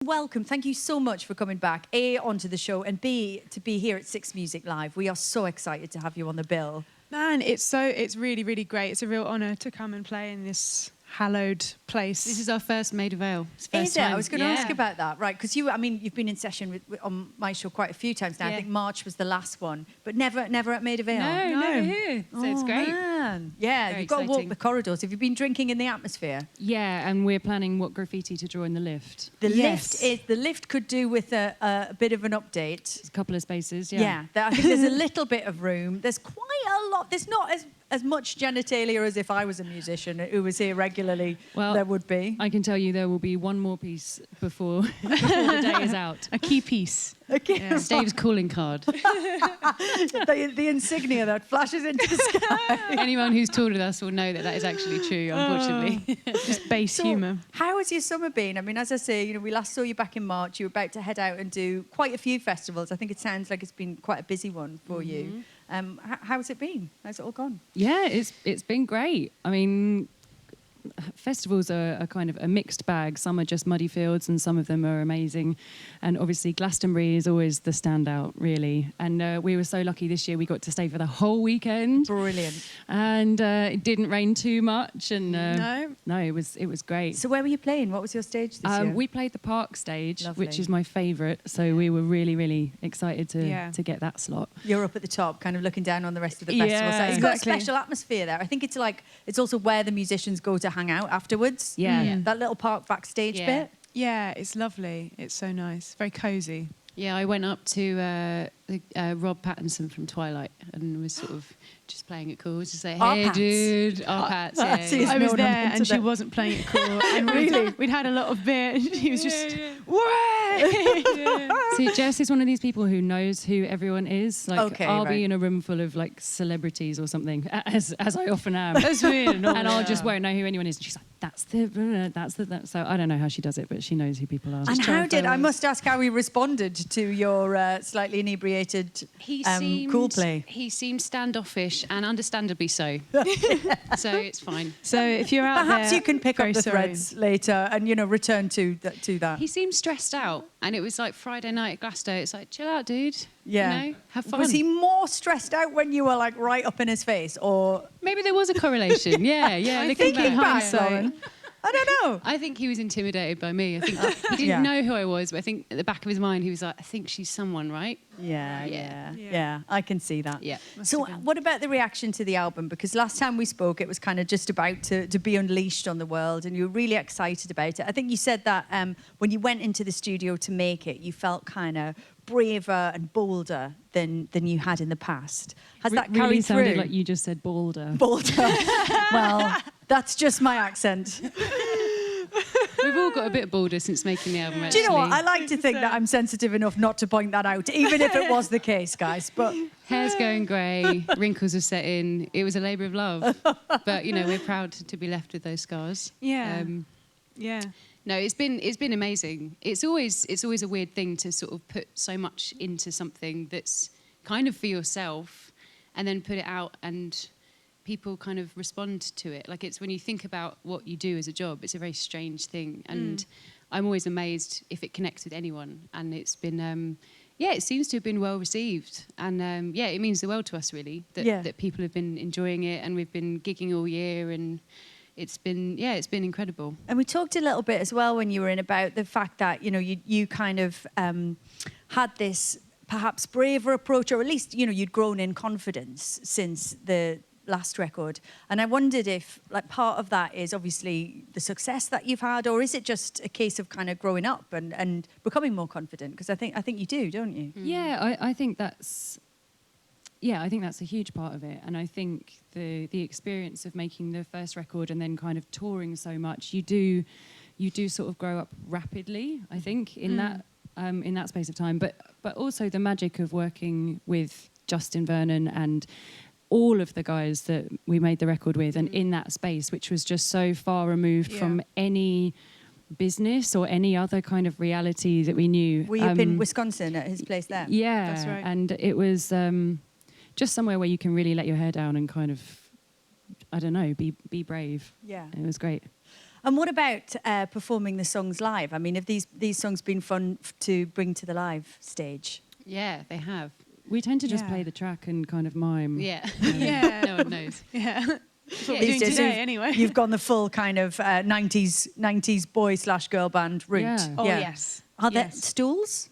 welcome. Thank you so much for coming back, A, onto the show, and B, to be here at Six Music Live. We are so excited to have you on the bill. Man, it's really, really great. It's a real honour to come and play in this hallowed place. This is our first Maida Vale. Is it? I was going to ask about that, right? Because you've been in session on my show quite a few times now. I think March was the last one, but never at Maida Vale. No, never here. So it's great. Man. Yeah, Very you've got to walk exciting. the corridors. Have you been drinking in the atmosphere? Yeah, and we're planning what graffiti to draw in the lift. The lift could do with a bit of an update. There's a couple of spaces, I think there's a little bit of room. There's quite a lot. There's not as much genitalia as if I was a musician who was here regularly. Well, there would be. I can tell you there will be one more piece before the day is out. A key piece. Staves calling card. the insignia that flashes into the sky. Anyone who's toured with us will know that is actually true, unfortunately. Just base humour. How has your summer been? I mean, as I say, we last saw you back in March. You were about to head out and do quite a few festivals. I think it sounds like it's been quite a busy one for you. How's it been? How's it all gone? Yeah, it's been great. I mean, festivals are kind of a mixed bag. Some are just muddy fields and some of them are amazing. And obviously Glastonbury is always the standout, really. And we were so lucky this year we got to stay for the whole weekend. Brilliant. And it didn't rain too much. And No, it was great. So where were you playing? What was your stage this year? We played the Park stage, Lovely. which is my favourite. So we were really, really excited to get that slot. You're up at the top, kind of looking down on the rest of the festival. Yeah, So it's got a exactly. special atmosphere there. I think it's also where the musicians go to hang out afterwards. Yeah. That little park backstage bit. Yeah, it's lovely. It's so nice. Very cosy. Yeah, I went up to Rob Pattinson from Twilight and was sort of just playing it cool. Just like, hey, dude, our Pats. He's I was known there on and she internet. wasn't playing it cool. And we'd had a lot of beer and he was just, See, Jess is one of these people who knows who everyone is. Like, Okay, I'll right. be in a room full of like celebrities or something, as I often am. That's weird. And I'll just won't know who anyone is. And she's like, that's the. So I don't know how she does it, but she knows who people are. And I must ask how he responded to your slightly inebriated cool play. He seemed standoffish and understandably so. So it's fine. So if you're out Perhaps there, you can pick up very the sorry. threads later and, return to that. He seemed stressed out, and it was like Friday night at Glasgow. It's like, chill out, dude. Yeah. Have fun. Was he more stressed out when you were like right up in his face, or Maybe there was a correlation. Yeah. Looking thinking back. back, Lauren? I don't know. I think he was intimidated by me. I think he didn't know who I was, but I think at the back of his mind he was like, I think she's someone, right? Yeah. I can see that. Yeah. So what about the reaction to the album? Because last time we spoke, it was kind of just about to be unleashed on the world, and you were really excited about it. I think you said that when you went into the studio to make it, you felt kind of braver and bolder than you had in the past. Has that carried really sounded through? like you just said bolder. Bolder. Well, that's just my accent. We've all got a bit bolder since making the album, Do actually. you know what? I like to think that I'm sensitive enough not to point that out, even if it was the case, guys. But Hair's going grey, wrinkles have set in. It was a labour of love. But, we're proud to be left with those scars. Yeah. No, it's been amazing. It's always a weird thing to sort of put so much into something that's kind of for yourself and then put it out and people kind of respond to it. Like, it's when you think about what you do as a job, it's a very strange thing. And I'm always amazed if it connects with anyone. And it's been, it seems to have been well received. And it means the world to us, really, that people have been enjoying it, and we've been gigging all year, and it's been incredible. And we talked a little bit as well when you were in about the fact that, you kind of had this perhaps braver approach, or at least, you'd grown in confidence since the last record. And I wondered if part of that is obviously the success that you've had, or is it just a case of kind of growing up and becoming more confident? Because I think you do, don't you? Yeah, I think that's... Yeah, I think that's a huge part of it. And I think the experience of making the first record and then kind of touring so much, you do sort of grow up rapidly, I think, in that space of time. But also the magic of working with Justin Vernon and all of the guys that we made the record with, and in that space, which was just so far removed from any business or any other kind of reality that we knew. Were you up in Wisconsin at his place there? Yeah, That's right. And it was just somewhere where you can really let your hair down and kind of, I don't know, be brave. Yeah. It was great. And what about performing the songs live? I mean, have these songs been fun to bring to the live stage? Yeah, they have. We tend to just Yeah. play the track and kind of mime. Yeah. Yeah. No one knows. Yeah. That's what These we're doing days, today, anyway. You've gone the full kind of 90s boy/girl band route. Yeah. Oh, yes. Are there Yes. stools?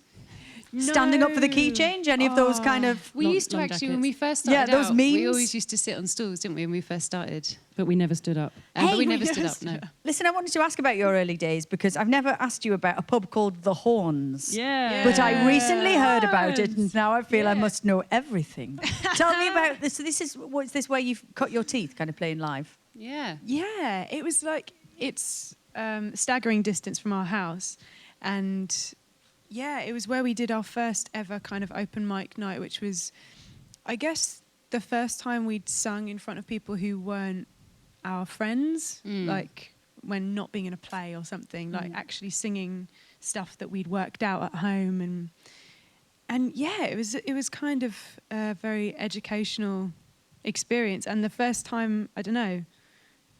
Standing up for the key No. change? Any of those kind of... We Long- used to long actually, when we jackets. first Yeah, started those out, we memes. always used to sit on stools, didn't we, when we first started? But we never stood up. But Hey, we we never stood never up, stood no. up. Listen, I wanted to ask about your early days because I've never asked you about a pub called The Horns. Yeah. But I recently heard about it, and Yes. now I feel I Yeah. must know everything. Tell me about this. So this is what's this where you've cut your teeth, kind of playing live? Yeah. Yeah, it was like, it's staggering distance from our house. And yeah, it was where we did our first ever kind of open mic night, which was, I guess, the first time we'd sung in front of people who weren't our friends, like when not being in a play or something, like actually singing stuff that we'd worked out at home. And yeah, it was kind of a very educational experience. And the first time, I don't know,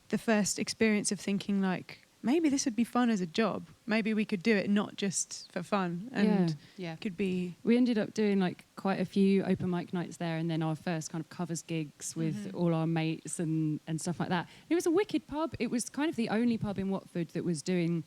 the first experience of thinking like, maybe this would be fun as a job. Maybe we could do it not just for fun, and Yeah. could be. We ended up doing like quite a few open mic nights there, and then our first kind of covers gigs with all our mates and stuff like that. It was a wicked pub. It was kind of the only pub in Watford that was doing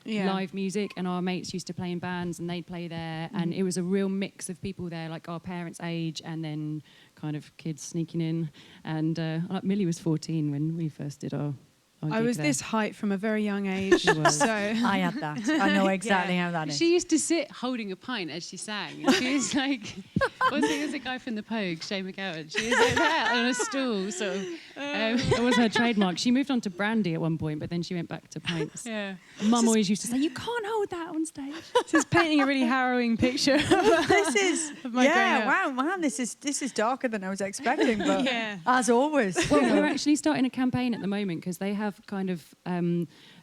live music, and our mates used to play in bands and they'd play there, and it was a real mix of people there, like our parents' age and then kind of kids sneaking in. And like Millie was 14 when we first did our I gig was there. this height from a very young age, She was. so I had that. I know exactly how that is. She used to sit holding a pint as she sang. And she was like, there was a guy from the Pogue, Shane McGowan. She was like that on a stool, sort of. It was her trademark. She moved on to brandy at one point, but then she went back to pints. Yeah. Mum always used to say, "You can't hold that on stage." this is painting a really harrowing picture. This is Of my growing wow, this is darker than I was expecting, but Yeah. as always. Well, we're actually starting a campaign at the moment because they have kind of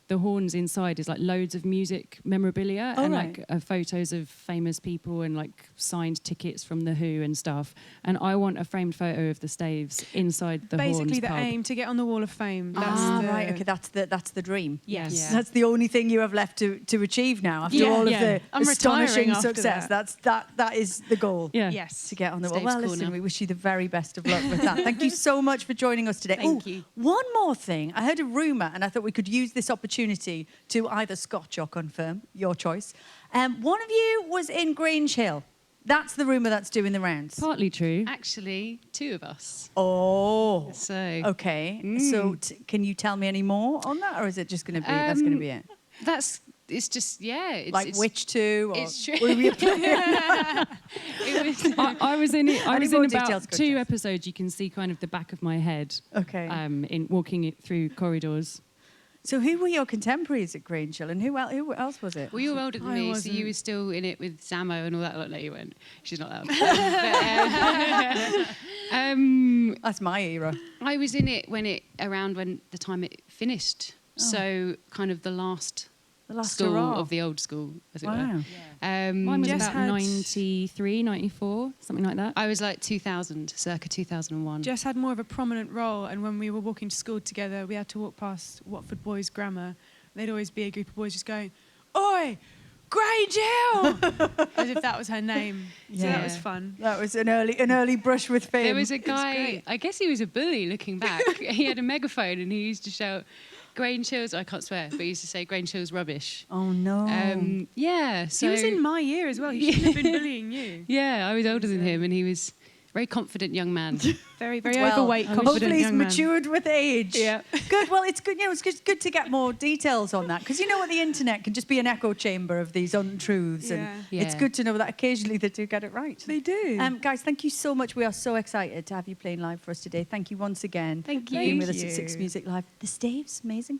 the Horns inside is like loads of music memorabilia Oh, and right. like photos of famous people and like signed tickets from The Who and stuff. And I want a framed photo of the Staves inside the Basically, Horns the pub. aim to get on the Wall of Fame. That's Right, okay, that's the dream. Yes. Yeah. That's the only thing you have left to achieve now after Yeah. all of Yeah. the I'm astonishing retiring after success. that. That is the goal. Yeah. Yes. To get on the wall. Staves Well, listen, corner. we wish you the very best of luck with that. Thank you so much for joining us today. Thank Ooh, you. One more thing. I heard a rumour, and I thought we could use this opportunity to either scotch or confirm, your choice. One of you was in Grange Hill. That's the rumour that's doing the rounds. Partly true. Actually, two of us. Oh. So Okay. So can you tell me any more on that, or is it just going to be that's going to be it? it's just, yeah. It's, Like it's, which two? Or it's true. will we- It was, I was in it. I Any was more in details, about good 2 Jess? episodes. You can see kind of the back of my head. Okay. In walking it through corridors. So who were your contemporaries at Grange Hill, and who else was it? well, you were older than I me, so wasn't. you were still in it with Samo and all that. Like, no, you weren't. She's not that. That's my era. I was in it around when the time it finished. So kind of the last The last school hurrah. of the old school, as it Wow. were. Mine was Jess about had- 93, 94, something like that. I was like 2000, circa 2001. Jess had more of a prominent role, and when we were walking to school together, we had to walk past Watford Boys Grammar. There'd always be a group of boys just going, "Oi, Grange Hill!" as if that was her name. So that was Yeah. fun. That was an early brush with fame. There was a was guy, great. I guess he was a bully looking back. He had a megaphone and he used to shout, Grange Hill's, I can't swear, but he used to say, Grange Hill's rubbish. Oh no. Yeah, so. He was in my year as well. He shouldn't have been bullying you. Yeah, I was older than him and he was a very confident young man. Very, very Well, overweight, confident hopefully he's young man. matured with age. Yeah. Good. Well, it's good. You know, it's just good to get more details on that because you know what, the internet can just be an echo chamber of these untruths, and Yeah. it's Yeah. good to know that occasionally they do get it right. They do. Guys, thank you so much. We are so excited to have you playing live for us today. Thank you once again. Thank for being you. with us at Six Music Live. The Staves, amazing.